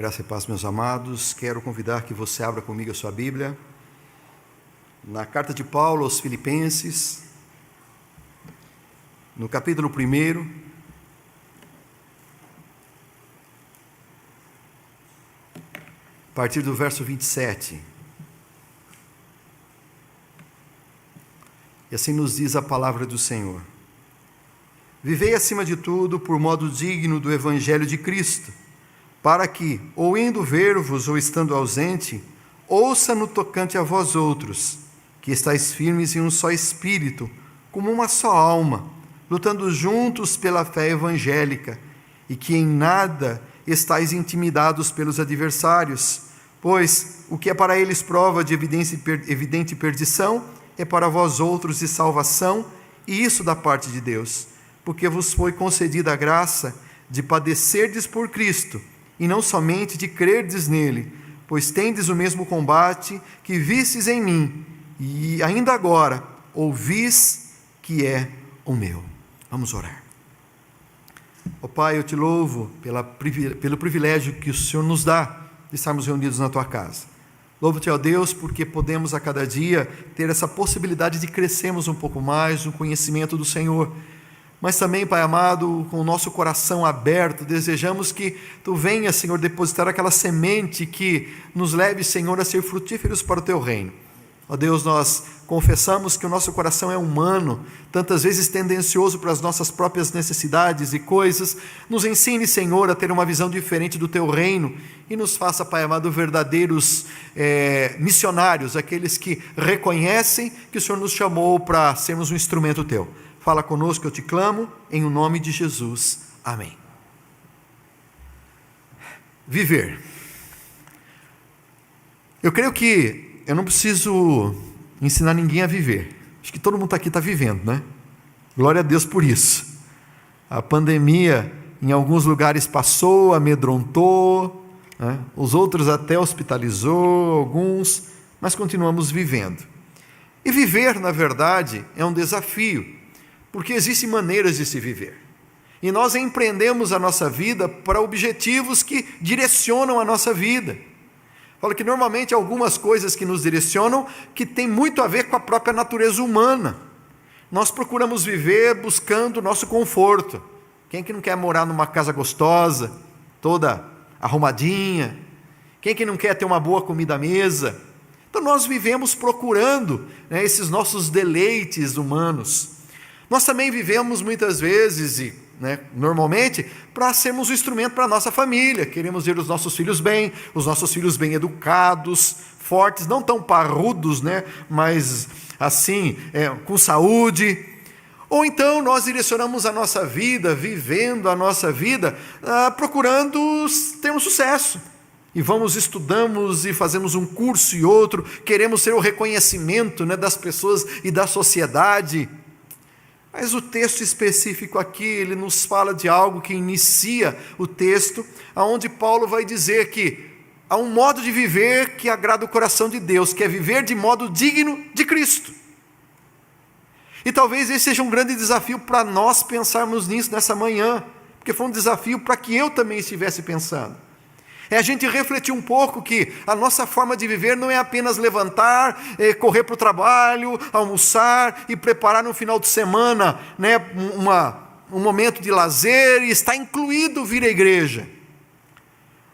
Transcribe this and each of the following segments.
Graça e paz, meus amados. Quero convidar que você abra comigo a sua Bíblia na carta de Paulo aos Filipenses, no capítulo 1, a partir do verso 27. E assim nos diz a palavra do Senhor: Vivei acima de tudo por modo digno do Evangelho de Cristo, para que, ou indo ver-vos ou estando ausente, ouça no tocante a vós outros, que estáis firmes em um só espírito, como uma só alma, lutando juntos pela fé evangélica, e que em nada estáis intimidados pelos adversários, pois o que é para eles prova de evidente perdição, é para vós outros de salvação, e isso da parte de Deus, porque vos foi concedida a graça de padecerdes por Cristo, e não somente de crerdes nele, pois tendes o mesmo combate que vistes em mim, e ainda agora ouvis que é o meu. Vamos orar. Ó Pai, eu te louvo pelo privilégio que o Senhor nos dá de estarmos reunidos na tua casa. Louvo-te, ó Deus, porque podemos a cada dia ter essa possibilidade de crescermos um pouco mais no conhecimento do Senhor. Mas também, Pai amado, com o nosso coração aberto, desejamos que Tu venhas, Senhor, depositar aquela semente que nos leve, Senhor, a ser frutíferos para o Teu reino. Ó Deus, nós confessamos que o nosso coração é humano, tantas vezes tendencioso para as nossas próprias necessidades e coisas. Nos ensine, Senhor, a ter uma visão diferente do Teu reino e nos faça, Pai amado, verdadeiros missionários, aqueles que reconhecem que o Senhor nos chamou para sermos um instrumento Teu. Fala conosco, eu te clamo, em o nome de Jesus. Amém. Viver. Eu creio que eu não preciso ensinar ninguém a viver. Acho que todo mundo aqui está vivendo, né? Glória a Deus por isso. A pandemia em alguns lugares passou, amedrontou, né? Os outros até hospitalizou, alguns, mas continuamos vivendo. E viver, na verdade, é um desafio, porque existem maneiras de se viver. E nós empreendemos a nossa vida para objetivos que direcionam a nossa vida. Falo que normalmente algumas coisas que nos direcionam que tem muito a ver com a própria natureza humana. Nós procuramos viver buscando o nosso conforto. Quem que não quer morar numa casa gostosa, toda arrumadinha? Quem que não quer ter uma boa comida à mesa? Então nós vivemos procurando, né, esses nossos deleites humanos. Nós também vivemos muitas vezes, normalmente, para sermos um instrumento para a nossa família. Queremos ver os nossos filhos bem educados, fortes, não tão parrudos, mas assim, com saúde. Ou então nós direcionamos a nossa vida, vivendo a nossa vida, procurando termos sucesso. E estudamos e fazemos um curso e outro, queremos ter o reconhecimento, das pessoas e da sociedade. Mas o texto específico aqui, ele nos fala de algo que inicia o texto, onde Paulo vai dizer que há um modo de viver que agrada o coração de Deus, que é viver de modo digno de Cristo. E talvez esse seja um grande desafio para nós pensarmos nisso nessa manhã, porque foi um desafio para que eu também estivesse pensando. É a gente refletir um pouco que a nossa forma de viver não é apenas levantar, correr para o trabalho, almoçar e preparar no final de semana, um momento de lazer, e está incluído vir à igreja.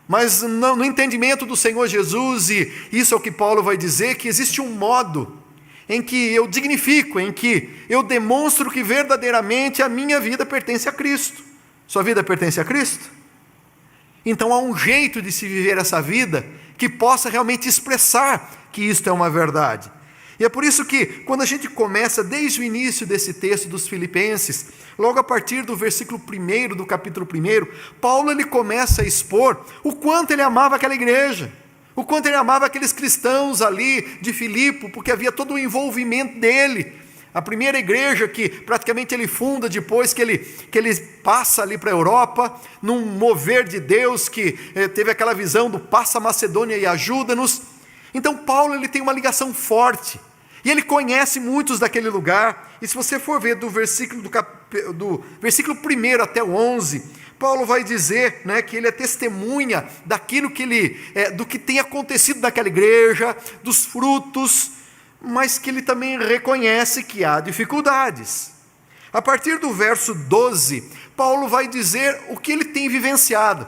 Mas no entendimento do Senhor Jesus, e isso é o que Paulo vai dizer, que existe um modo em que eu dignifico, em que eu demonstro que verdadeiramente a minha vida pertence a Cristo. Sua vida pertence a Cristo? Então há um jeito de se viver essa vida que possa realmente expressar que isto é uma verdade. E é por isso que, quando a gente começa desde o início desse texto dos Filipenses, logo a partir do versículo 1 do capítulo 1, Paulo ele começa a expor o quanto ele amava aquela igreja, o quanto ele amava aqueles cristãos ali de Filipe, porque havia todo o envolvimento dele. A primeira igreja que praticamente ele funda depois que ele passa ali para a Europa, num mover de Deus que teve aquela visão do passa a Macedônia e ajuda-nos. Então Paulo ele tem uma ligação forte, e ele conhece muitos daquele lugar. E se você for ver do versículo 1 até o 11, Paulo vai dizer, né, que ele é testemunha daquilo do que tem acontecido naquela igreja, dos frutos, mas que ele também reconhece que há dificuldades. A partir do verso 12, Paulo vai dizer o que ele tem vivenciado,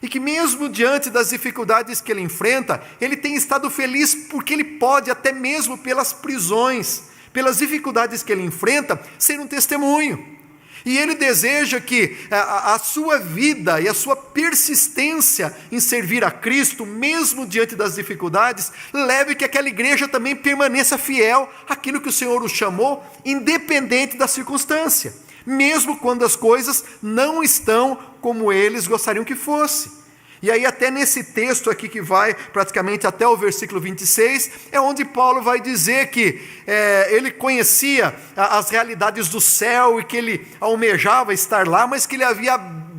e que mesmo diante das dificuldades que ele enfrenta, ele tem estado feliz porque ele pode, até mesmo pelas prisões, pelas dificuldades que ele enfrenta, ser um testemunho. E ele deseja que a sua vida e a sua persistência em servir a Cristo, mesmo diante das dificuldades, leve que aquela igreja também permaneça fiel àquilo que o Senhor o chamou, independente da circunstância, mesmo quando as coisas não estão como eles gostariam que fosse. E aí até nesse texto aqui que vai praticamente até o versículo 26, é onde Paulo vai dizer que ele conhecia as realidades do céu e que ele almejava estar lá, mas que ele havia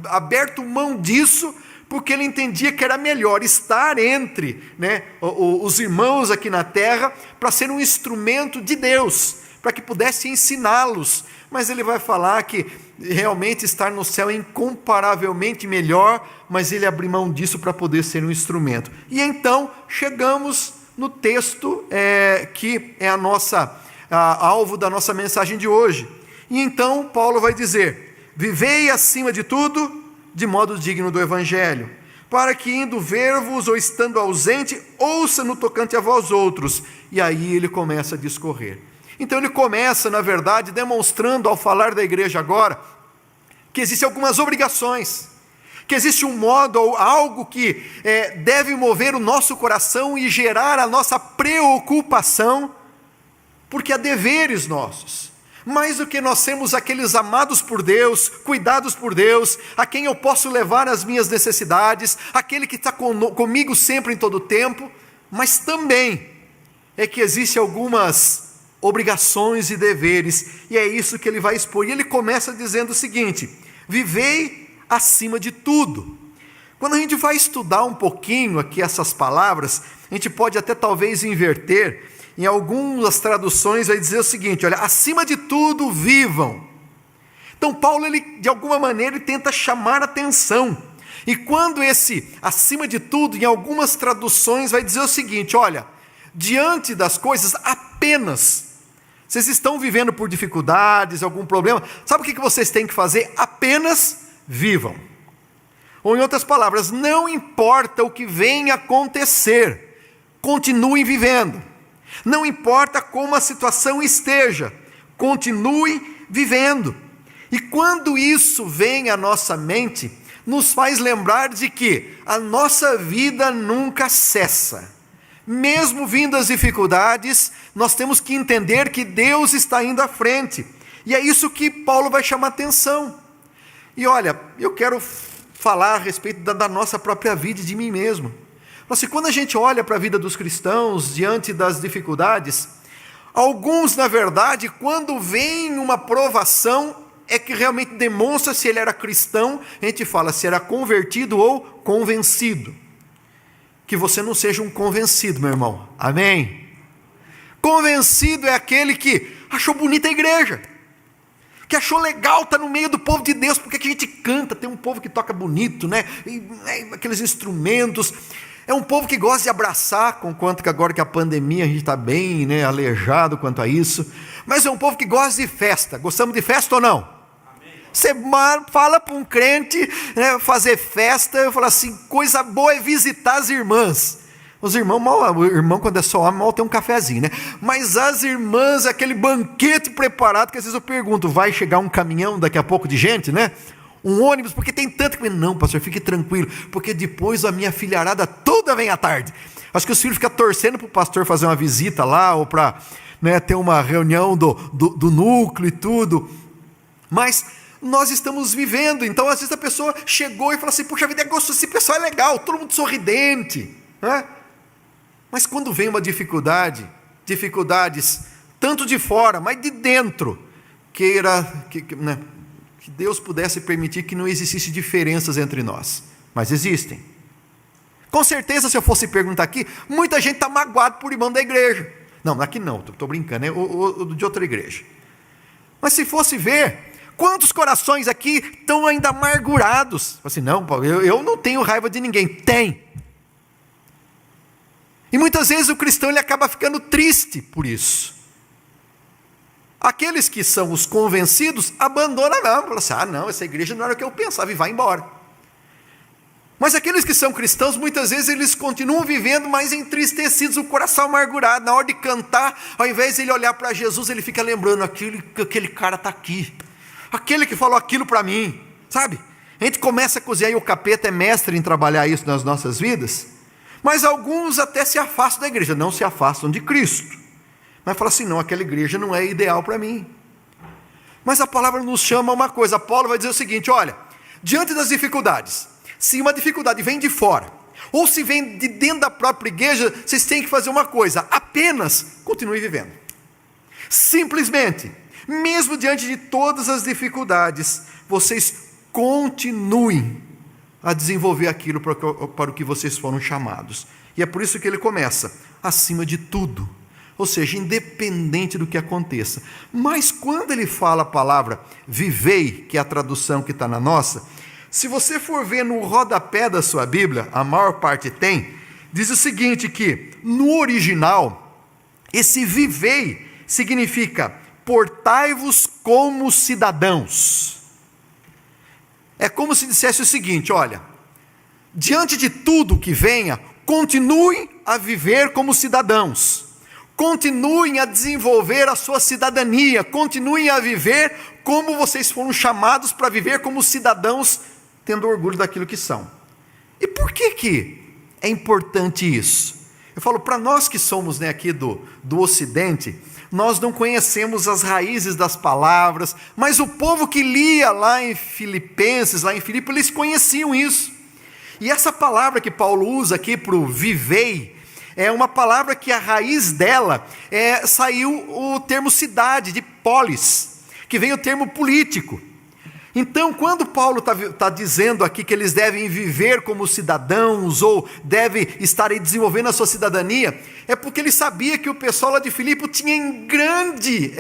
aberto mão disso, porque ele entendia que era melhor estar entre, né, os irmãos aqui na terra, para ser um instrumento de Deus, para que pudesse ensiná-los. Mas ele vai falar que realmente estar no céu é incomparavelmente melhor, mas ele abriu mão disso para poder ser um instrumento. E então chegamos no texto que é alvo da nossa mensagem de hoje. E então Paulo vai dizer: vivei acima de tudo de modo digno do Evangelho, para que indo ver-vos ou estando ausente, ouça no tocante a vós outros. E aí ele começa a discorrer. Então ele começa, na verdade, demonstrando ao falar da igreja agora, que existem algumas obrigações, que existe um modo ou algo que deve mover o nosso coração e gerar a nossa preocupação, porque há deveres nossos. Mais do que nós sermos aqueles amados por Deus, cuidados por Deus, a quem eu posso levar as minhas necessidades, aquele que está comigo sempre em todo o tempo, mas também é que existem algumas obrigações e deveres, e é isso que ele vai expor. E ele começa dizendo o seguinte: vivei acima de tudo. Quando a gente vai estudar um pouquinho aqui essas palavras, a gente pode até talvez inverter. Em algumas traduções vai dizer o seguinte: olha, acima de tudo vivam. Então Paulo, ele de alguma maneira ele tenta chamar atenção, e quando esse acima de tudo, em algumas traduções vai dizer o seguinte: olha, diante das coisas apenas, vocês estão vivendo por dificuldades, algum problema, sabe o que vocês têm que fazer? Apenas vivam. Ou em outras palavras, não importa o que venha acontecer, continuem vivendo. Não importa como a situação esteja, continue vivendo. E quando isso vem à nossa mente, nos faz lembrar de que a nossa vida nunca cessa. Mesmo vindo as dificuldades, nós temos que entender que Deus está indo à frente. E é isso que Paulo vai chamar atenção. E olha, eu quero falar a respeito da nossa própria vida e de mim mesmo. Mas quando a gente olha para a vida dos cristãos diante das dificuldades, alguns, na verdade, quando vem uma provação, é que realmente demonstra se ele era cristão. A gente fala se era convertido ou convencido. Que você não seja um convencido, meu irmão. Amém? Convencido é aquele que achou bonita a igreja, que achou legal estar no meio do povo de Deus, porque que a gente canta, tem um povo que toca bonito, né? Aqueles instrumentos. É um povo que gosta de abraçar, conquanto que agora que a pandemia a gente está bem, né, aleijado quanto a isso. Mas é um povo que gosta de festa. Gostamos de festa ou não? Você fala para um crente, né, fazer festa, eu falo assim, coisa boa é visitar as irmãs. Os irmãos, o irmão quando é só homem, mal tem um cafezinho, né? Mas as irmãs, aquele banquete preparado, que às vezes eu pergunto, vai chegar um caminhão daqui a pouco de gente, né? Um ônibus, porque tem tanto que... Não, pastor, fique tranquilo, porque depois a minha filharada toda vem à tarde. Acho que os filhos ficam torcendo para o pastor fazer uma visita lá, ou para, né, ter uma reunião do núcleo e tudo. Mas nós estamos vivendo, então às vezes a pessoa chegou e falou assim, puxa vida, é gostoso, esse pessoal é legal, todo mundo sorridente, né? Mas quando vem uma dificuldades tanto de fora, mas de dentro, que Deus pudesse permitir que não existisse diferenças entre nós, mas existem. Com certeza, se eu fosse perguntar aqui, muita gente está magoado por irmão da igreja. Não, aqui não, estou brincando, é o de outra igreja. Mas se fosse ver, Quantos corações aqui estão ainda amargurados? Assim, não, Paulo, eu não tenho raiva de ninguém. Tem. E muitas vezes o cristão ele acaba ficando triste por isso. Aqueles que são os convencidos abandonam não, falam assim, não, essa igreja não era o que eu pensava e vai embora. Mas aqueles que são cristãos, muitas vezes eles continuam vivendo, mas entristecidos, o coração amargurado. Na hora de cantar, ao invés de ele olhar para Jesus, ele fica lembrando aquele cara está aqui, aquele que falou aquilo para mim, sabe? A gente começa a cozinhar e o capeta é mestre em trabalhar isso nas nossas vidas, mas alguns até se afastam da igreja, não se afastam de Cristo, mas falam assim, não, aquela igreja não é ideal para mim. Mas a palavra nos chama a uma coisa, Paulo vai dizer o seguinte, olha, diante das dificuldades, se uma dificuldade vem de fora, ou se vem de dentro da própria igreja, vocês têm que fazer uma coisa, apenas continue vivendo. Simplesmente, mesmo diante de todas as dificuldades, vocês continuem a desenvolver aquilo para o que vocês foram chamados. E é por isso que ele começa, acima de tudo, ou seja, independente do que aconteça. Mas quando ele fala a palavra vivei, que é a tradução que está na nossa, se você for ver no rodapé da sua Bíblia, a maior parte tem, diz o seguinte, que no original, esse vivei significa portai-vos como cidadãos. É como se dissesse o seguinte, olha, diante de tudo que venha, continuem a viver como cidadãos, continuem a desenvolver a sua cidadania, continuem a viver como vocês foram chamados para viver como cidadãos, tendo orgulho daquilo que são. E por que é importante isso? Eu falo, para nós que somos aqui do Ocidente, nós não conhecemos as raízes das palavras, mas o povo que lia lá em Filipenses, lá em Filipe, eles conheciam isso. E essa palavra que Paulo usa aqui para o vivei, é uma palavra que a raiz dela saiu o termo cidade, de polis, que vem o termo político. Então, quando Paulo está dizendo aqui que eles devem viver como cidadãos, ou devem estar aí desenvolvendo a sua cidadania, é porque ele sabia que o pessoal lá de Filipe tinha em grande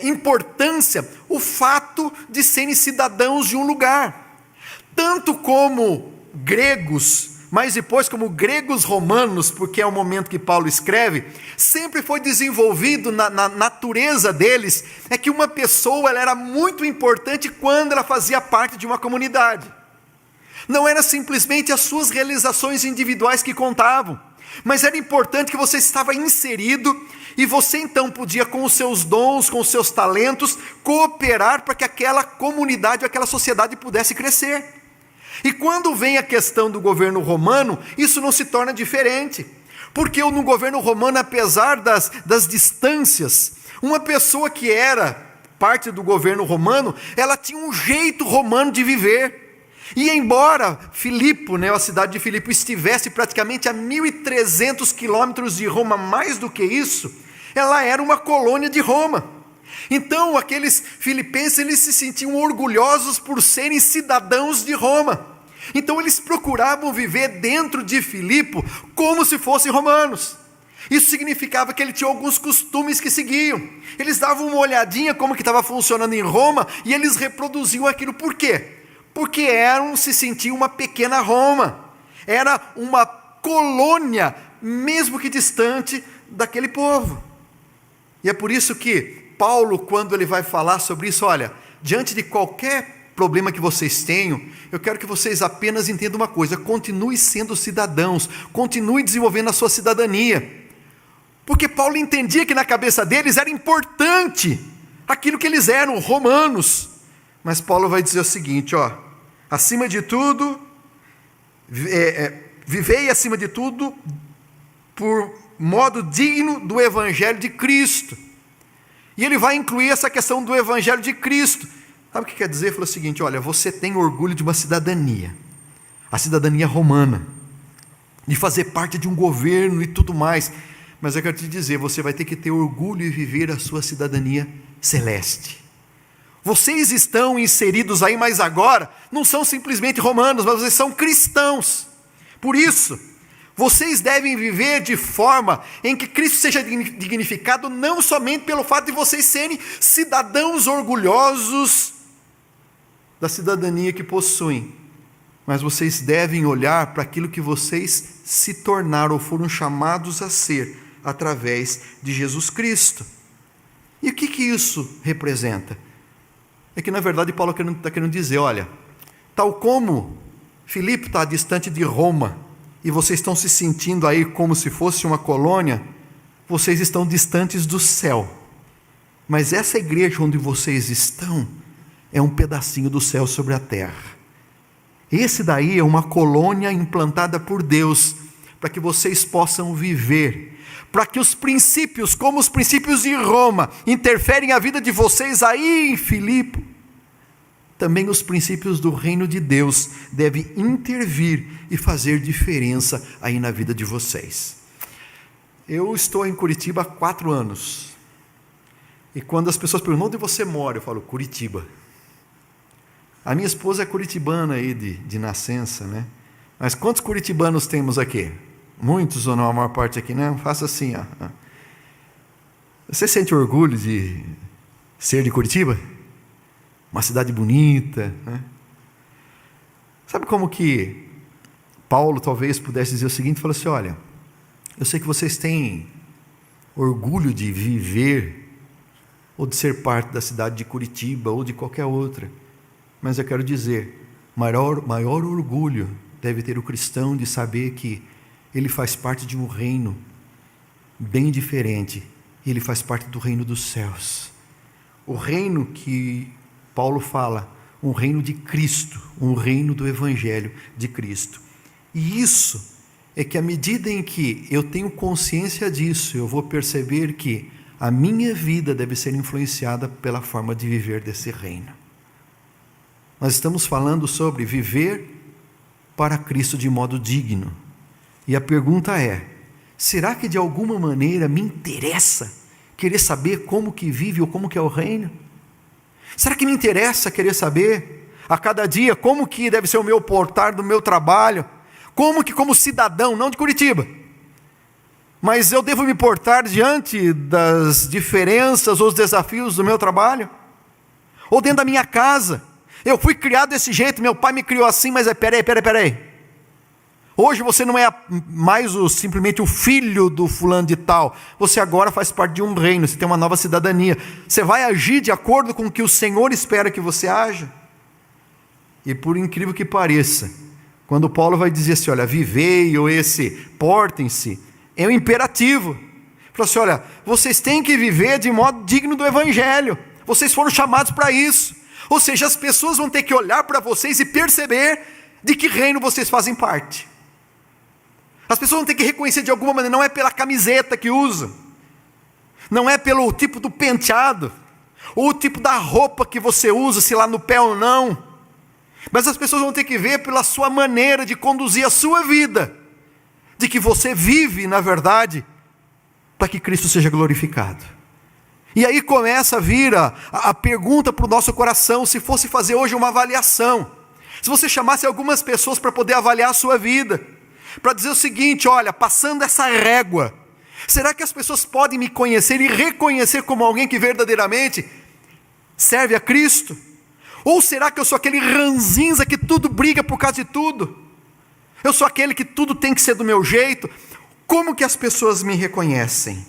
importância o fato de serem cidadãos de um lugar. Tanto como gregos, mas depois como gregos romanos, porque é o momento que Paulo escreve, sempre foi desenvolvido na natureza deles, é que uma pessoa ela era muito importante quando ela fazia parte de uma comunidade. Não era simplesmente as suas realizações individuais que contavam, mas era importante que você estava inserido, e você então podia com os seus dons, com os seus talentos, cooperar para que aquela comunidade, aquela sociedade pudesse crescer. E quando vem a questão do governo romano, isso não se torna diferente, porque no governo romano, apesar das distâncias, uma pessoa que era parte do governo romano, ela tinha um jeito romano de viver, e embora Filipe, a cidade de Filipe, estivesse praticamente a 1.300 quilômetros de Roma, mais do que isso, ela era uma colônia de Roma. Então aqueles filipenses, eles se sentiam orgulhosos por serem cidadãos de Roma. Então eles procuravam viver dentro de Filipe como se fossem romanos. Isso significava que ele tinha alguns costumes que seguiam. Eles davam uma olhadinha como que estava funcionando em Roma e eles reproduziam aquilo. Por quê? Porque se sentiam uma pequena Roma. Era uma colônia, mesmo que distante daquele povo. E é por isso que Paulo, quando ele vai falar sobre isso, olha, diante de qualquer problema que vocês tenham, eu quero que vocês apenas entendam uma coisa, continue sendo cidadãos, continue desenvolvendo a sua cidadania, porque Paulo entendia que na cabeça deles era importante aquilo que eles eram, romanos, mas Paulo vai dizer o seguinte, acima de tudo, vivei acima de tudo por modo digno do evangelho de Cristo. E ele vai incluir essa questão do evangelho de Cristo. Sabe o que quer dizer? Ele falou o seguinte, olha, você tem orgulho de uma cidadania, a cidadania romana, de fazer parte de um governo e tudo mais, mas eu quero te dizer, você vai ter que ter orgulho e viver a sua cidadania celeste. Vocês estão inseridos aí, mas agora não são simplesmente romanos, mas vocês são cristãos. Por isso, Vocês devem viver de forma em que Cristo seja dignificado, não somente pelo fato de vocês serem cidadãos orgulhosos da cidadania que possuem, mas vocês devem olhar para aquilo que vocês se tornaram ou foram chamados a ser através de Jesus Cristo. E o que isso representa? É que na verdade Paulo está querendo dizer, olha, tal como Filipe está distante de Roma, e vocês estão se sentindo aí como se fosse uma colônia, vocês estão distantes do céu. Mas essa igreja onde vocês estão é um pedacinho do céu sobre a terra. Esse daí é uma colônia implantada por Deus, para que vocês possam viver, para que os princípios, como os princípios de Roma, interferem a vida de vocês aí em Filipe, também os princípios do reino de Deus devem intervir e fazer diferença aí na vida de vocês. Eu estou em Curitiba há 4 anos, e quando as pessoas perguntam, onde você mora? Eu falo, Curitiba. A minha esposa é curitibana aí de nascença, né? Mas quantos curitibanos temos aqui? Muitos ou não, a maior parte aqui, né? Faça assim, ó. Você sente orgulho de ser de Curitiba? Uma cidade bonita, né? Sabe como que Paulo talvez pudesse dizer o seguinte, falou assim, olha, eu sei que vocês têm orgulho de viver ou de ser parte da cidade de Curitiba ou de qualquer outra, mas eu quero dizer, maior orgulho deve ter o cristão de saber que ele faz parte de um reino bem diferente, ele faz parte do reino dos céus, o reino que Paulo fala, um reino de Cristo, um reino do Evangelho de Cristo. E isso é que à medida em que eu tenho consciência disso, eu vou perceber que a minha vida deve ser influenciada pela forma de viver desse reino. Nós estamos falando sobre viver para Cristo de modo digno. E a pergunta é, será que de alguma maneira me interessa querer saber como que vive ou como que é o reino? Será que me interessa querer saber a cada dia como que deve ser o meu portar do meu trabalho? Como que como cidadão, não de Curitiba, mas eu devo me portar diante das diferenças ou os desafios do meu trabalho? Ou dentro da minha casa? Eu fui criado desse jeito, meu pai me criou assim, mas peraí. Hoje você não é mais simplesmente o filho do fulano de tal, você agora faz parte de um reino, você tem uma nova cidadania, você vai agir de acordo com o que o Senhor espera que você haja? E por incrível que pareça, quando Paulo vai dizer assim, olha, vivei, ou portem-se, é um imperativo, fala assim, olha, vocês têm que viver de modo digno do Evangelho, vocês foram chamados para isso, ou seja, as pessoas vão ter que olhar para vocês e perceber de que reino vocês fazem parte. As pessoas vão ter que reconhecer de alguma maneira, não é pela camiseta que usam, não é pelo tipo do penteado, ou o tipo da roupa que você usa, se lá no pé ou não, mas as pessoas vão ter que ver pela sua maneira de conduzir a sua vida, de que você vive, na verdade, para que Cristo seja glorificado. E aí começa a vir a pergunta para o nosso coração, se fosse fazer hoje uma avaliação, se você chamasse algumas pessoas para poder avaliar a sua vida, para dizer o seguinte, olha, passando essa régua, será que as pessoas podem me conhecer e reconhecer como alguém que verdadeiramente serve a Cristo? Ou será que eu sou aquele ranzinza que tudo briga por causa de tudo? Eu sou aquele que tudo tem que ser do meu jeito? Como que as pessoas me reconhecem?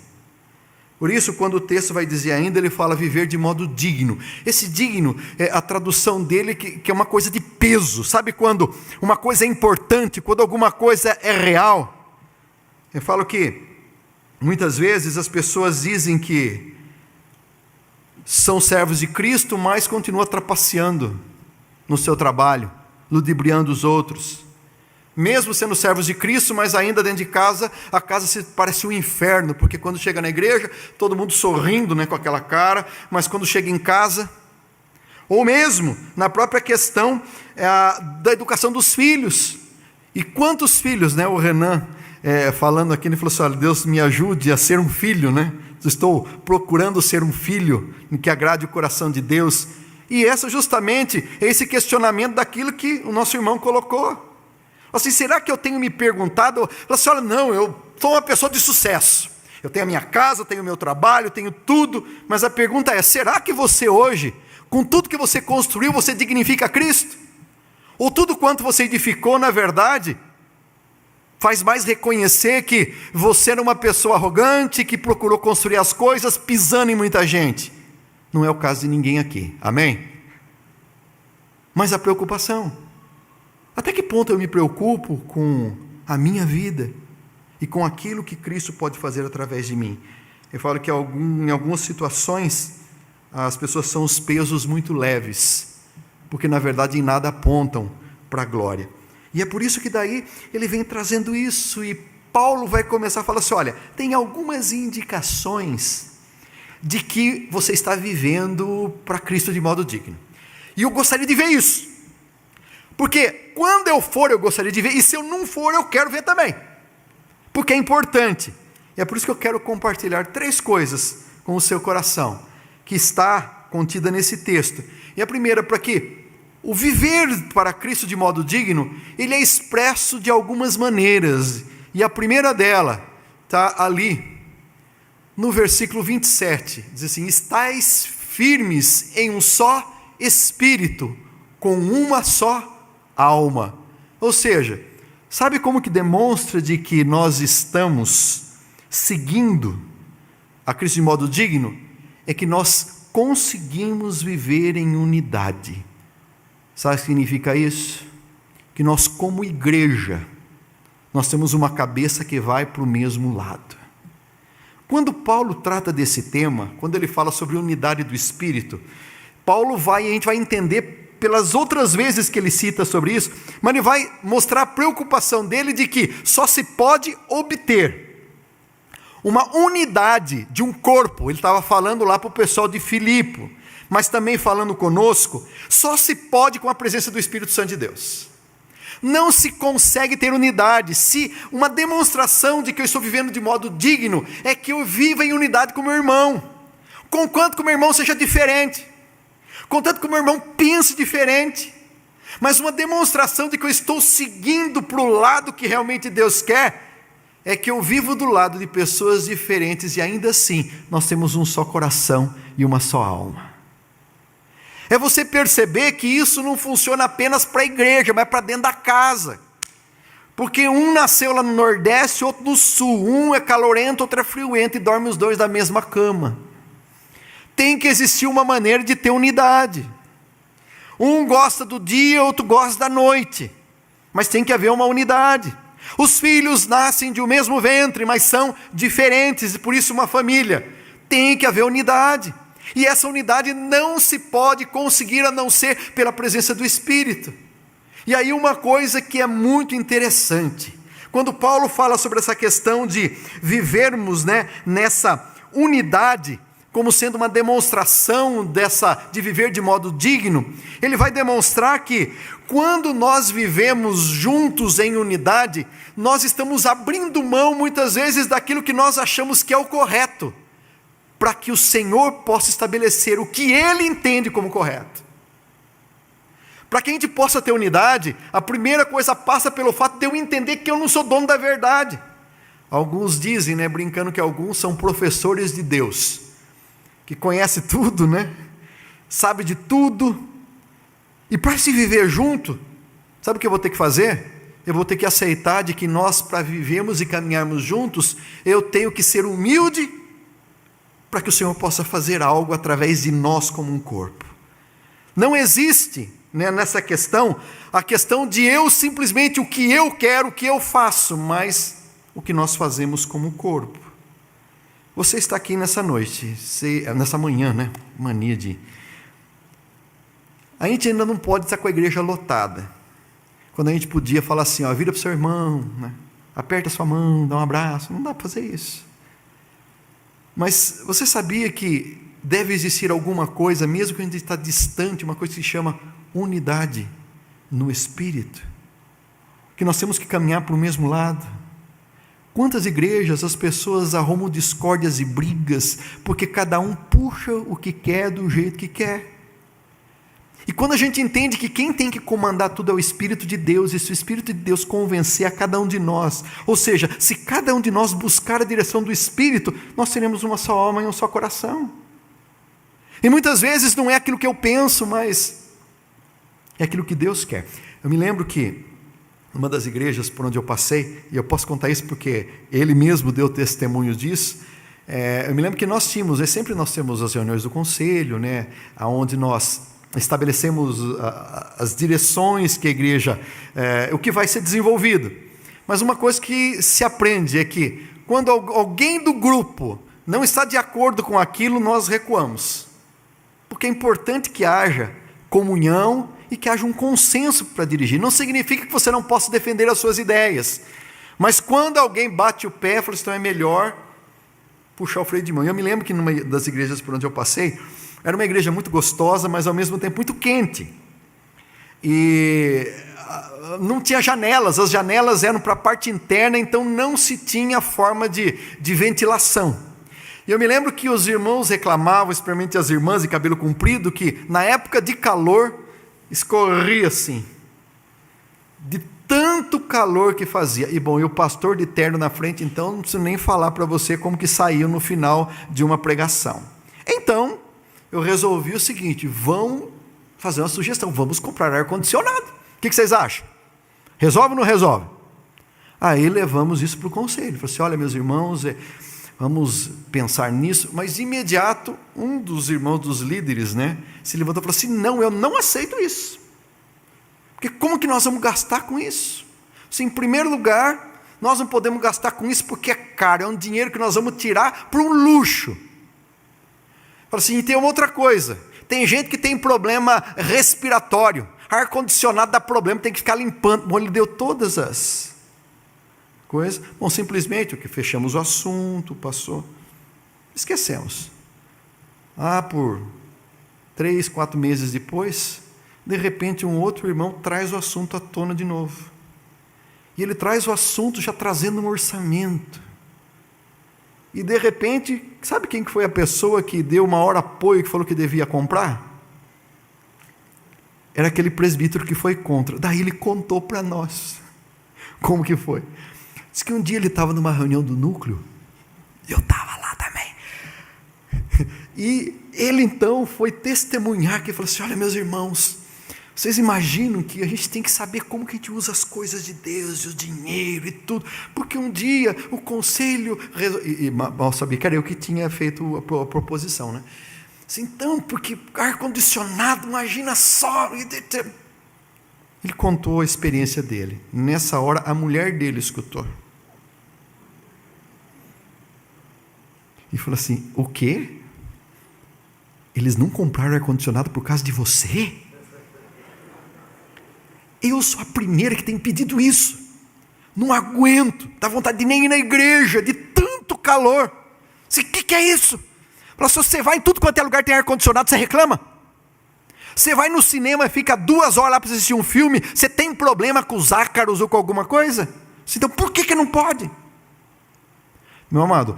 Por isso, quando o texto vai dizer ainda, ele fala viver de modo digno. Esse digno, a tradução dele que é uma coisa de peso. Sabe quando uma coisa é importante, quando alguma coisa é real? Eu falo que muitas vezes as pessoas dizem que são servos de Cristo, mas continuam trapaceando no seu trabalho, ludibriando os outros. Mesmo sendo servos de Cristo, mas ainda dentro de casa, a casa parece um inferno, porque quando chega na igreja, todo mundo sorrindo, né, com aquela cara, mas quando chega em casa, ou mesmo na própria questão da educação dos filhos, e quantos filhos, né, o Renan falando aqui, ele falou assim, olha, Deus me ajude a ser um filho, né, estou procurando ser um filho, que agrade o coração de Deus, e essa justamente é esse questionamento daquilo que o nosso irmão colocou. Assim, será que eu tenho me perguntado? Assim, olha, não, eu sou uma pessoa de sucesso. Eu tenho a minha casa, tenho o meu trabalho, tenho tudo. Mas a pergunta é, será que você hoje, com tudo que você construiu, você dignifica Cristo? Ou tudo quanto você edificou, na verdade, faz mais reconhecer que você era uma pessoa arrogante, que procurou construir as coisas pisando em muita gente? Não é o caso de ninguém aqui, amém? Mas a preocupação, até que ponto eu me preocupo com a minha vida e com aquilo que Cristo pode fazer através de mim? Eu falo que em algumas situações as pessoas são os pesos muito leves, porque na verdade em nada apontam para a glória. E é por isso que daí ele vem trazendo isso, e Paulo vai começar a falar assim, olha, tem algumas indicações de que você está vivendo para Cristo de modo digno. E eu gostaria de ver isso, porque quando eu for eu gostaria de ver, e se eu não for eu quero ver também, porque é importante. E é por isso que eu quero compartilhar 3 coisas com o seu coração, que está contida nesse texto. E a primeira, para que o viver para Cristo de modo digno, ele é expresso de algumas maneiras, e a primeira dela está ali, no versículo 27, diz assim, estais firmes em um só Espírito, com uma só alma. Ou seja, sabe como que demonstra de que nós estamos seguindo a Cristo de modo digno? É que nós conseguimos viver em unidade. Sabe o que significa isso? Que nós, como igreja, nós temos uma cabeça que vai para o mesmo lado. Quando Paulo trata desse tema, quando ele fala sobre unidade do Espírito, a gente vai entender pelas outras vezes que ele cita sobre isso, mas ele vai mostrar a preocupação dele de que só se pode obter uma unidade de um corpo. Ele estava falando lá para o pessoal de Filipe, mas também falando conosco, só se pode com a presença do Espírito Santo de Deus. Não se consegue ter unidade, se uma demonstração de que eu estou vivendo de modo digno, é que eu viva em unidade com o meu irmão, conquanto que o meu irmão seja diferente, contanto que o meu irmão pense diferente, mas uma demonstração de que eu estou seguindo para o lado que realmente Deus quer, é que eu vivo do lado de pessoas diferentes, e ainda assim, nós temos um só coração e uma só alma. É você perceber que isso não funciona apenas para a igreja, mas para dentro da casa, porque um nasceu lá no Nordeste, outro no Sul, um é calorento, outro é friorento, e dorme os dois na mesma cama. Tem que existir uma maneira de ter unidade. Um gosta do dia, outro gosta da noite, mas tem que haver uma unidade. Os filhos nascem de um mesmo ventre, mas são diferentes, e por isso uma família. Tem que haver unidade, e essa unidade não se pode conseguir a não ser pela presença do Espírito. E aí uma coisa que é muito interessante, quando Paulo fala sobre essa questão de vivermos, nessa unidade, como sendo uma demonstração de viver de modo digno, ele vai demonstrar que quando nós vivemos juntos em unidade, nós estamos abrindo mão muitas vezes daquilo que nós achamos que é o correto, para que o Senhor possa estabelecer o que Ele entende como correto. Para que a gente possa ter unidade, a primeira coisa passa pelo fato de eu entender que eu não sou dono da verdade. Alguns dizem, brincando, que alguns são professores de Deus, que conhece tudo, sabe de tudo, e para se viver junto, sabe o que eu vou ter que fazer? Eu vou ter que aceitar de que nós, para vivermos e caminharmos juntos, eu tenho que ser humilde, para que o Senhor possa fazer algo através de nós como um corpo. Não existe, nessa questão, a questão de eu simplesmente o que eu quero, o que eu faço, mas o que nós fazemos como corpo. Você está aqui nessa noite, nessa manhã, mania de... A gente ainda não pode estar com a igreja lotada, quando a gente podia falar assim, vira para o seu irmão, aperta a sua mão, dá um abraço, não dá para fazer isso. Mas você sabia que deve existir alguma coisa, mesmo que a gente está distante, uma coisa que se chama unidade no Espírito, que nós temos que caminhar para o mesmo lado? Quantas igrejas as pessoas arrumam discórdias e brigas, porque cada um puxa o que quer do jeito que quer. E quando a gente entende que quem tem que comandar tudo é o Espírito de Deus, e se o Espírito de Deus convencer a cada um de nós, ou seja, se cada um de nós buscar a direção do Espírito, nós teremos uma só alma e um só coração. E muitas vezes não é aquilo que eu penso, mas é aquilo que Deus quer. Eu me lembro que numa das igrejas por onde eu passei, e eu posso contar isso porque ele mesmo deu testemunho disso, eu me lembro que sempre nós temos as reuniões do conselho, né, onde nós estabelecemos as direções que a igreja, o que vai ser desenvolvido. Mas uma coisa que se aprende é que quando alguém do grupo não está de acordo com aquilo, nós recuamos. Porque é importante que haja comunhão e que haja um consenso para dirigir. Não significa que você não possa defender as suas ideias, mas quando alguém bate o pé, fala assim, então é melhor puxar o freio de mão. Eu me lembro que numa das igrejas por onde eu passei, era uma igreja muito gostosa, mas ao mesmo tempo muito quente. E não tinha janelas, as janelas eram para a parte interna, então não se tinha forma de ventilação. E eu me lembro que os irmãos reclamavam, especialmente as irmãs de cabelo comprido, que na época de calor, escorria assim, de tanto calor que fazia. E bom, e o pastor de terno na frente, então não preciso nem falar para você como que saiu no final de uma pregação. Então, eu resolvi o seguinte, vamos fazer uma sugestão, vamos comprar ar-condicionado. O que vocês acham? Resolve ou não resolve? Aí levamos isso para o conselho, falei assim, olha meus irmãos, vamos pensar nisso, mas de imediato, um dos irmãos dos líderes, né, se levantou e falou assim, não, eu não aceito isso, porque como que nós vamos gastar com isso? Assim, em primeiro lugar, nós não podemos gastar com isso porque é caro, é um dinheiro que nós vamos tirar para um luxo. Fala assim, e tem uma outra coisa, tem gente que tem problema respiratório, ar-condicionado dá problema, tem que ficar limpando. Bom, ele deu todas as coisas. Bom, simplesmente o que fechamos o assunto, passou, esquecemos. Por 3, 4 meses depois, de repente um outro irmão traz o assunto à tona de novo. E ele traz o assunto já trazendo um orçamento. E de repente, sabe quem que foi a pessoa que deu maior apoio, que falou que devia comprar? Era aquele presbítero que foi contra. Daí ele contou para nós como que foi. Diz que um dia ele estava numa reunião do núcleo, e eu estava lá também, e ele então foi testemunhar, que falou assim, olha meus irmãos, vocês imaginam que a gente tem que saber como que a gente usa as coisas de Deus, e o dinheiro e tudo, porque um dia o conselho, mal sabia que era eu que tinha feito a proposição, né? Então, porque ar-condicionado, imagina só. Ele contou a experiência dele. Nessa hora, a mulher dele escutou. E falou assim, o quê? Eles não compraram ar-condicionado por causa de você? Eu sou a primeira que tem pedido isso. Não aguento, dá vontade de nem ir na igreja, de tanto calor. O que é isso? Se você vai em tudo quanto é lugar tem ar-condicionado, você reclama? Você vai no cinema e fica 2 horas lá para assistir um filme, você tem problema com os ácaros ou com alguma coisa? Então por que não pode? Meu amado,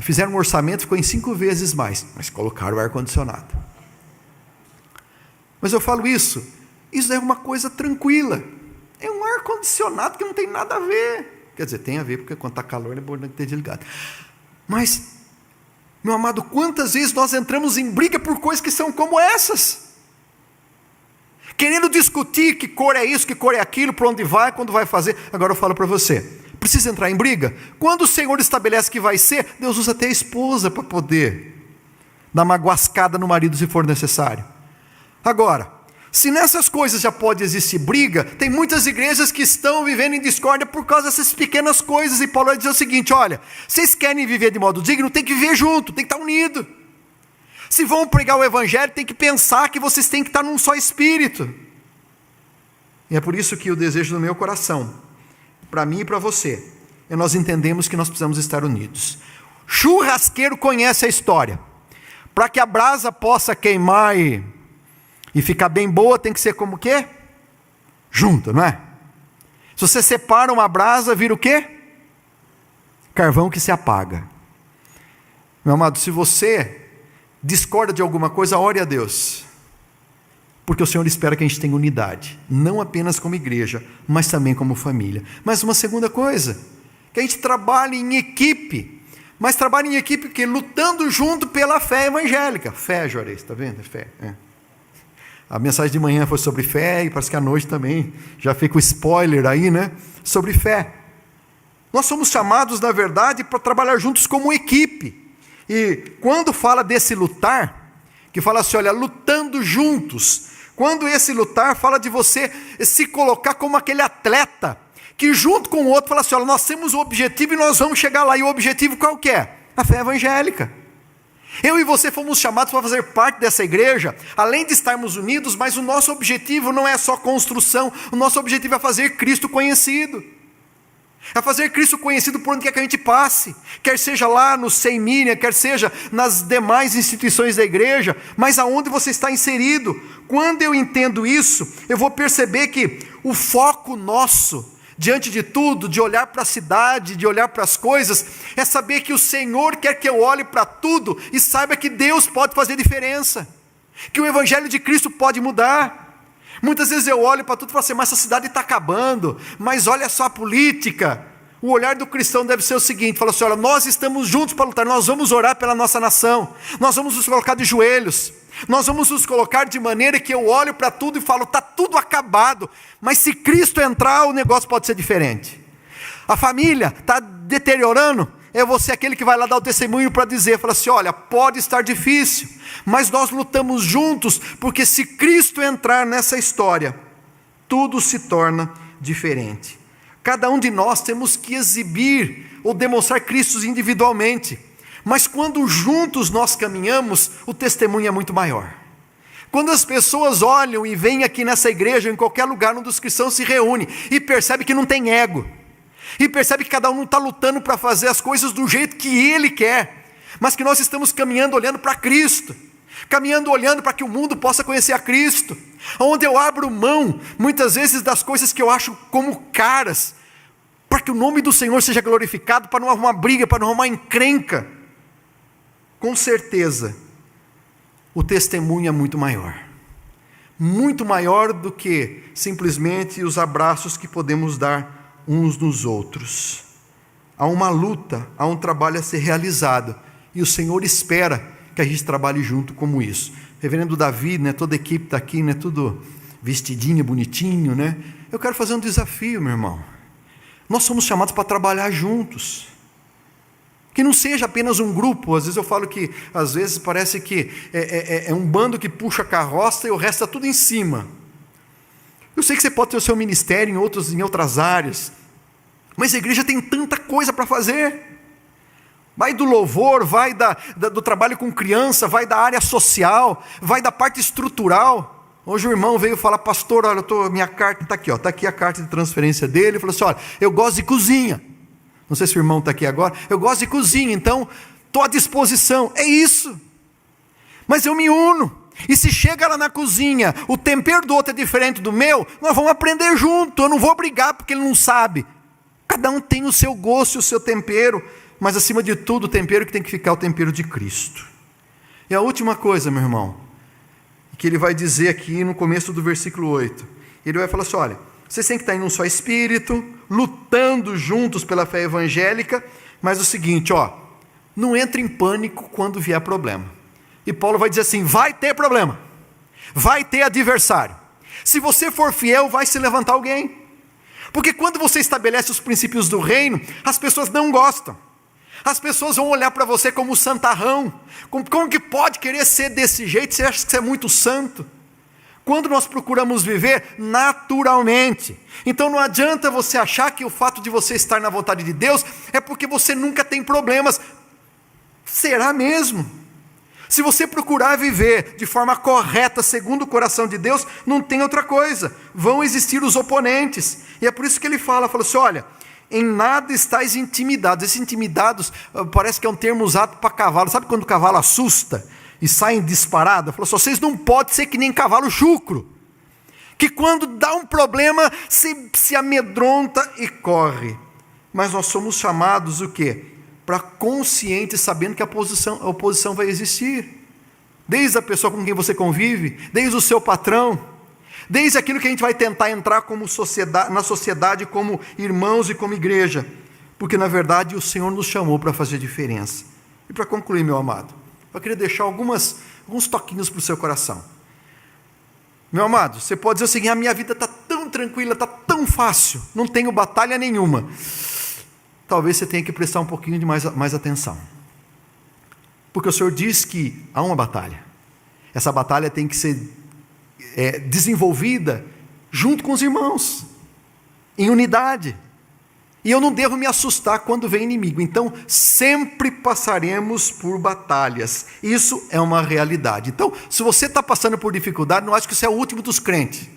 fizeram um orçamento, ficou em 5 vezes mais, mas colocaram o ar-condicionado. Mas eu falo isso é uma coisa tranquila, é um ar-condicionado que não tem nada a ver, quer dizer, tem a ver, porque quando está calor é bom ter desligado, mas, meu amado, quantas vezes nós entramos em briga por coisas que são como essas, querendo discutir que cor é isso, que cor é aquilo, para onde vai, quando vai fazer. Agora eu falo para você, precisa entrar em briga? Quando o Senhor estabelece que vai ser, Deus usa até a esposa para poder dar uma guascada no marido se for necessário. Agora, se nessas coisas já pode existir briga, tem muitas igrejas que estão vivendo em discórdia por causa dessas pequenas coisas, e Paulo vai dizer o seguinte, olha, vocês querem viver de modo digno, tem que viver junto, tem que estar unido. Se vão pregar o evangelho, tem que pensar que vocês têm que estar num só espírito. E é por isso que o desejo do meu coração, para mim e para você, é nós entendemos que nós precisamos estar unidos. Churrasqueiro conhece a história. Para que a brasa possa queimar e ficar bem boa, tem que ser como o quê? Junto, não é? Se você separa uma brasa, vira o quê? Carvão que se apaga. Meu amado, se você discorda de alguma coisa, ore a Deus. porque o Senhor espera que a gente tenha unidade, não apenas como igreja, mas também como família. Mas uma segunda coisa, que a gente trabalhe em equipe, mas trabalhe em equipe porque lutando junto pela fé evangélica. Fé, Juarez, está vendo? Fé. A mensagem de manhã foi sobre fé, e parece que à noite também, já fica o spoiler aí, né? Sobre fé. Nós somos chamados, na verdade, para trabalhar juntos como equipe. E quando fala desse lutar, que fala assim, olha, lutando juntos, quando esse lutar fala de você se colocar como aquele atleta, que junto com o outro fala assim, olha, nós temos o objetivo e nós vamos chegar lá. E o objetivo qual que é? A fé evangélica. Eu e você fomos chamados para fazer parte dessa igreja, além de estarmos unidos, mas o nosso objetivo não é só construção, o nosso objetivo é fazer Cristo conhecido. É fazer Cristo conhecido por onde quer que a gente passe, quer seja lá no Seimínia, quer seja nas demais instituições da igreja, mas aonde você está inserido. Quando eu entendo isso, eu vou perceber que o foco nosso, diante de tudo, de olhar para a cidade, de olhar para as coisas, é saber que o Senhor quer que eu olhe para tudo e saiba que Deus pode fazer diferença, que o Evangelho de Cristo pode mudar. Muitas vezes eu olho para tudo e falo assim, mas essa cidade está acabando, mas olha só a política. O olhar do cristão deve ser o seguinte, fala assim, olha, nós estamos juntos para lutar, nós vamos orar pela nossa nação, nós vamos nos colocar de joelhos, nós vamos nos colocar de maneira que eu olho para tudo e falo, está tudo acabado, mas se Cristo entrar, o negócio pode ser diferente. A família está deteriorando, é você aquele que vai lá dar o testemunho para dizer, fala assim, olha, pode estar difícil, mas nós lutamos juntos, porque se Cristo entrar nessa história, tudo se torna diferente. Cada um de nós temos que exibir ou demonstrar Cristo individualmente, mas quando juntos nós caminhamos, o testemunho é muito maior. Quando as pessoas olham e vêm aqui nessa igreja, em qualquer lugar onde os cristãos se reúnem, e percebem que não tem ego, e percebe que cada um está lutando para fazer as coisas do jeito que ele quer, mas que nós estamos caminhando olhando para Cristo, caminhando olhando para que o mundo possa conhecer a Cristo, onde eu abro mão, muitas vezes, das coisas que eu acho como caras, para que o nome do Senhor seja glorificado, para não arrumar briga, para não arrumar encrenca. Com certeza, o testemunho é muito maior do que simplesmente os abraços que podemos dar uns nos outros. Há uma luta, há um trabalho a ser realizado, e o Senhor espera que a gente trabalhe junto como isso. Reverendo Davi, né, toda a equipe está aqui, né, tudo vestidinho, bonitinho, né? Eu quero fazer um desafio, meu irmão. Nós somos chamados para trabalhar juntos, que não seja apenas um grupo. Às vezes eu falo que, às vezes parece que é um bando que puxa a carroça e o resto está tudo em cima. Eu sei que você pode ter o seu ministério em outras áreas, mas a igreja tem tanta coisa para fazer. Vai do louvor, vai do trabalho com criança, vai da área social, vai da parte estrutural. Hoje o irmão veio falar, pastor, olha, minha carta está aqui, está aqui a carta de transferência dele. Ele falou assim, olha, eu gosto de cozinha. Não sei se o irmão está aqui agora. Eu gosto de cozinha, então estou à disposição. É isso. Mas eu me uno. E se chega lá na cozinha, o tempero do outro é diferente do meu, nós vamos aprender junto. Eu não vou brigar porque ele não sabe. Cada um tem o seu gosto e o seu tempero, mas acima de tudo, o tempero que tem que ficar é o tempero de Cristo. E a última coisa, meu irmão, que ele vai dizer aqui no começo do versículo 8, ele vai falar assim, olha, vocês têm que estar em um só espírito, lutando juntos pela fé evangélica, mas o seguinte, não entre em pânico quando vier problema. E Paulo vai dizer assim, vai ter problema, vai ter adversário, se você for fiel, vai se levantar alguém, porque quando você estabelece os princípios do reino, as pessoas não gostam, as pessoas vão olhar para você como santarrão, como que pode querer ser desse jeito, você acha que você é muito santo? Quando nós procuramos viver naturalmente, então não adianta você achar que o fato de você estar na vontade de Deus, é porque você nunca tem problemas, será mesmo? Se você procurar viver de forma correta, segundo o coração de Deus, não tem outra coisa, vão existir os oponentes, e é por isso que ele fala assim, olha, em nada estáis intimidados. Esses intimidados parece que é um termo usado para cavalo. Sabe quando o cavalo assusta e saem disparados? Falou assim, vocês não podem ser que nem cavalo chucro, que quando dá um problema se amedronta e corre. Mas nós somos chamados o quê? Para conscientes, sabendo que a oposição vai existir. desde a pessoa com quem você convive, desde o seu patrão, desde aquilo que a gente vai tentar entrar como na sociedade, como irmãos e como igreja, porque na verdade o Senhor nos chamou para fazer diferença. E para concluir, meu amado, eu queria deixar alguns toquinhos para o seu coração. Meu amado, você pode dizer o seguinte: a minha vida está tão tranquila, está tão fácil, não tenho batalha nenhuma. Talvez você tenha que prestar um pouquinho de mais atenção, porque o Senhor diz que há uma batalha. Essa batalha tem que ser desenvolvida junto com os irmãos, em unidade. E eu não devo me assustar quando vem inimigo. Então, sempre passaremos por batalhas. Isso é uma realidade. Então, se você está passando por dificuldade, não acho que isso é o último dos crentes.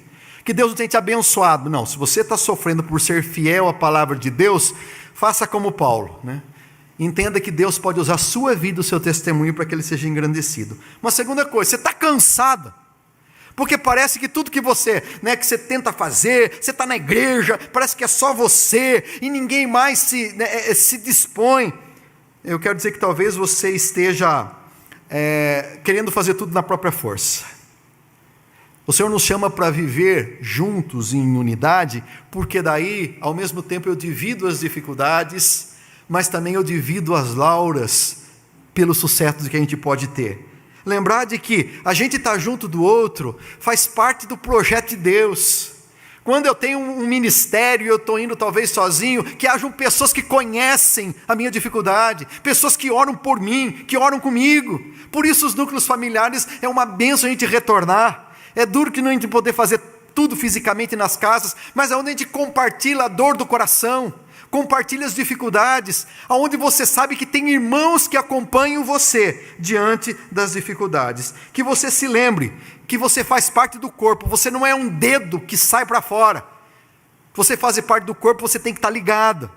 Que Deus não tenha te abençoado. Não, se você está sofrendo por ser fiel à palavra de Deus, faça como Paulo, né? Entenda que Deus pode usar a sua vida, o seu testemunho, para que ele seja engrandecido. Uma segunda coisa, você está cansado. Porque parece que tudo que você tenta fazer, você está na igreja, parece que é só você, e ninguém mais se dispõe. Eu quero dizer que talvez você esteja querendo fazer tudo na própria força. O Senhor nos chama para viver juntos em unidade, porque daí, ao mesmo tempo, eu divido as dificuldades, mas também eu divido as lauras pelo sucesso que a gente pode ter. Lembrar de que a gente estar junto do outro faz parte do projeto de Deus. Quando eu tenho um ministério e eu estou indo talvez sozinho, que hajam pessoas que conhecem a minha dificuldade, pessoas que oram por mim, que oram comigo. Por isso os núcleos familiares é uma bênção a gente retornar. É duro que não a gente poder fazer tudo fisicamente nas casas, mas é onde a gente compartilha a dor do coração, compartilha as dificuldades, aonde você sabe que tem irmãos que acompanham você diante das dificuldades. Que você se lembre que você faz parte do corpo, você não é um dedo que sai para fora. Você faz parte do corpo, você tem que estar ligado.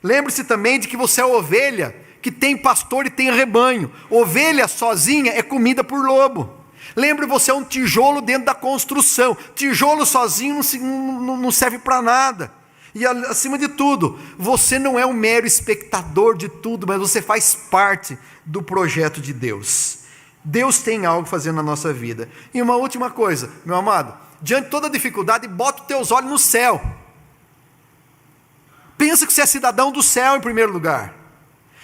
Lembre-se também de que você é ovelha, que tem pastor e tem rebanho. Ovelha sozinha é comida por lobo. Lembre, você é um tijolo dentro da construção. Tijolo sozinho não serve para nada. E acima de tudo, você não é um mero espectador de tudo, mas você faz parte do projeto de Deus. Deus tem algo fazendo na nossa vida. E uma última coisa, meu amado, diante de toda dificuldade, bota os teus olhos no céu. Pensa que você é cidadão do céu em primeiro lugar.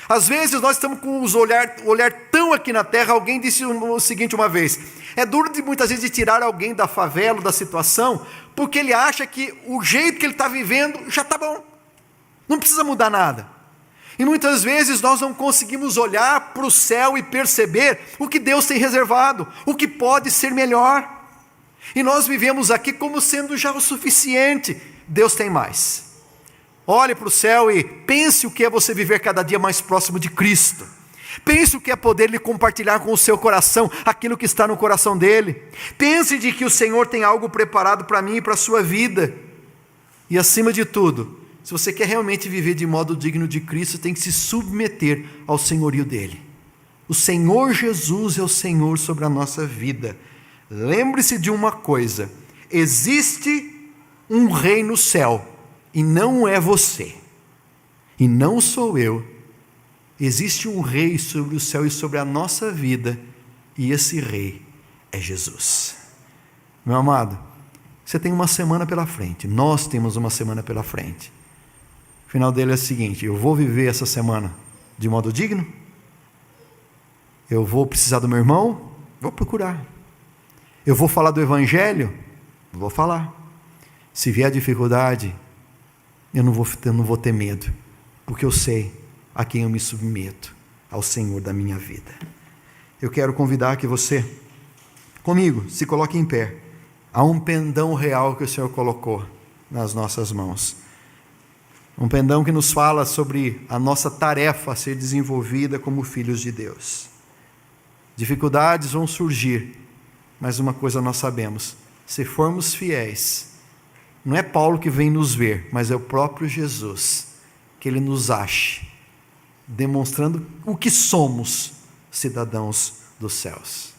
Às vezes nós estamos com o olhar tão aqui na terra. Alguém disse o seguinte uma vez: é duro muitas vezes de tirar alguém da favela, da situação, porque ele acha que o jeito que ele está vivendo já está bom, não precisa mudar nada. E muitas vezes nós não conseguimos olhar para o céu e perceber o que Deus tem reservado, o que pode ser melhor. E nós vivemos aqui como sendo já o suficiente. Deus tem mais. Olhe para o céu e pense o que é você viver cada dia mais próximo de Cristo. Pense o que é poder lhe compartilhar com o seu coração aquilo que está no coração dele. Pense de que o Senhor tem algo preparado para mim e para a sua vida. E acima de tudo, se você quer realmente viver de modo digno de Cristo, tem que se submeter ao senhorio dele. O Senhor Jesus é o Senhor sobre a nossa vida. Lembre-se de uma coisa: existe um rei no céu, e não é você, e não sou eu. Existe um rei sobre o céu e sobre a nossa vida, e esse rei é Jesus. Meu amado, você tem uma semana pela frente, nós temos uma semana pela frente. O final dele é o seguinte: eu vou viver essa semana de modo digno? Eu vou precisar do meu irmão? Vou procurar. Eu vou falar do evangelho? Vou falar. Se vier dificuldade, eu não vou ter medo, porque eu sei a quem eu me submeto, ao Senhor da minha vida. Eu quero convidar que você, comigo, se coloque em pé. Há um pendão real que o Senhor colocou nas nossas mãos. Um pendão que nos fala sobre a nossa tarefa a ser desenvolvida como filhos de Deus. Dificuldades vão surgir, mas uma coisa nós sabemos: se formos fiéis, não é Paulo que vem nos ver, mas é o próprio Jesus, que ele nos ache, demonstrando o que somos, cidadãos dos céus.